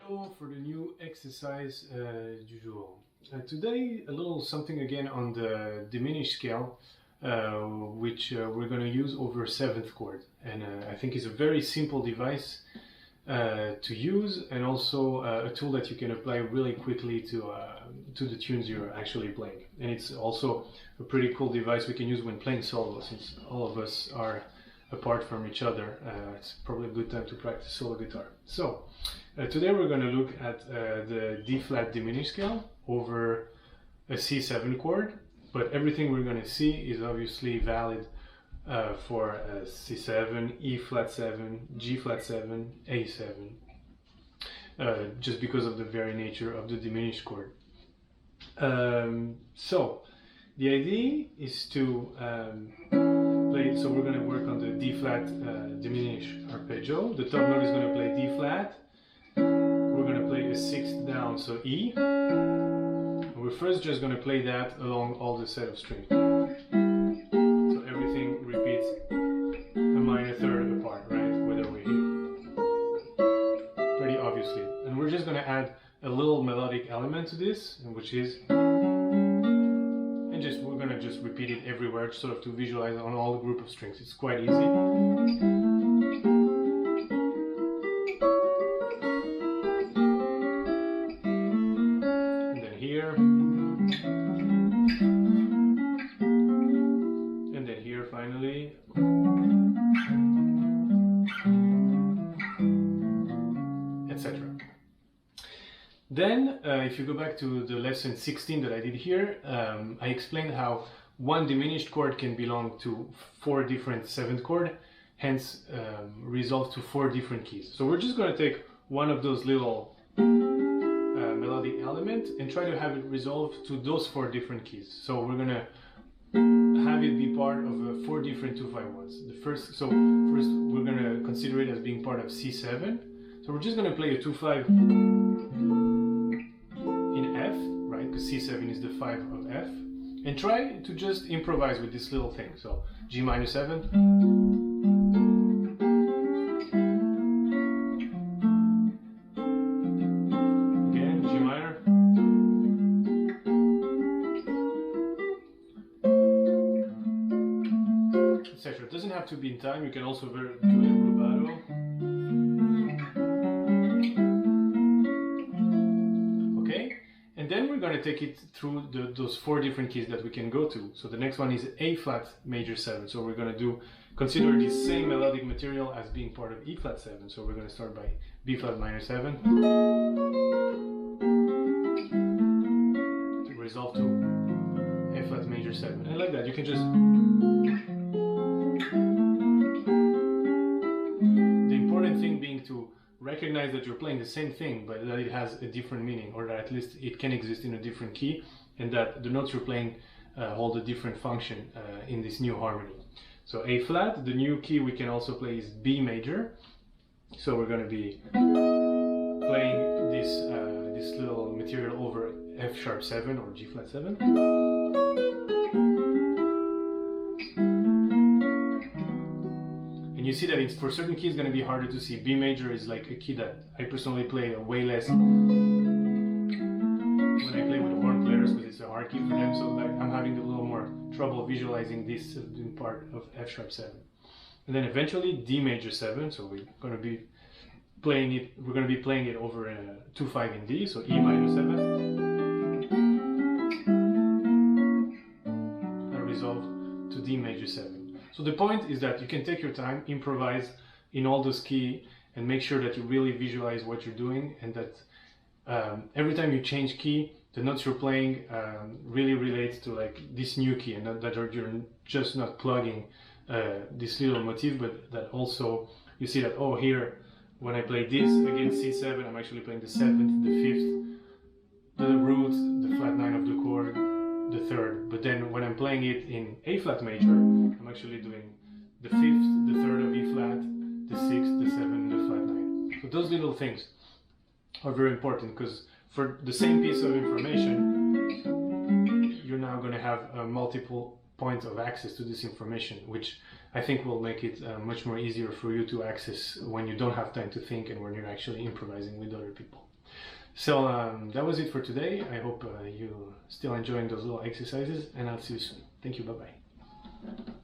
Hello for the new exercise du jour. Today a little something again on the diminished scale, which we're going to use over 7th chord, and I think it's a very simple device to use, and also a tool that you can apply really quickly to the tunes you're actually playing. And it's also a pretty cool device we can use when playing solo, since all of us are apart from each other. It's probably a good time to practice solo guitar. So today we're going to look at the D flat diminished scale over a C7 chord, but everything we're going to see is obviously valid for C7, E flat 7, G flat 7, A7, just because of the very nature of the diminished chord. So the idea is to play, so we're going to work on the D flat diminished arpeggio. The top note is going to play D flat. We're going to play a 6th down, so E. We're first just going to play that along all the set of strings. So everything repeats a minor third apart, right? Whether we're here. Pretty obviously. And we're just going to add a little melodic element to this, which is, and just we're going to just repeat it everywhere, sort of to visualize on all the group of strings. It's quite easy. And then here. And then here finally. Etc. Then, if you go back to the lesson 16 that I did here, I explained how one diminished chord can belong to 4 different 7th chord, hence resolve to 4 different keys. So we're just going to take one of those little melodic elements and try to have it resolve to those 4 different keys. So we're going to have it be part of 4 different 2-5-1s. So first we're going to consider it as being part of C7. So we're just going to play a 2-5 in F, right? Because C7 is the 5 of F, and try to just improvise with this little thing. So G minor 7, again G minor, etc. It doesn't have to be in time. You can also do it rubato. And then we're going to take it through those 4 different keys that we can go to. So the next one is A flat major 7. So we're going to consider this same melodic material as being part of E flat 7. So we're going to start by B flat minor 7 to resolve to A flat major 7. And like that, you can just. The important thing being to recognize that you're playing the same thing, but that it has a different meaning, or that at least it can exist in a different key, and that the notes you're playing hold a different function in this new harmony. So A flat, the new key we can also play is B major. So we're going to be playing this little material over F sharp 7 or G flat 7. You see that for certain keys it's going to be harder to see. B major is like a key that I personally play way less when I play with horn players, because it's a hard key for them. So like I'm having a little more trouble visualizing this being part of F sharp 7. And then eventually D major 7. So we're going to be playing it. We're going to be playing it over a 2-5 in D. So E minor 7. And resolve to D major 7. So the point is that you can take your time, improvise in all those keys, and make sure that you really visualize what you're doing, and that every time you change key, the notes you're playing really relate to like this new key, and that you're just not plugging this little motif, but that also you see that, oh, here when I play this against C7, I'm actually playing the 7th, the 5th, the root, the flat 9 of the chord, the 3rd, but then when I'm playing it in A flat major, I'm actually doing the 5th, the 3rd of E flat, the 6th, the 7th, the flat 9. So those little things are very important, because for the same piece of information, you're now going to have multiple points of access to this information, which I think will make it much more easier for you to access when you don't have time to think and when you're actually improvising with other people. So that was it for today. I hope you're still enjoying those little exercises, and I'll see you soon. Thank you. Bye bye.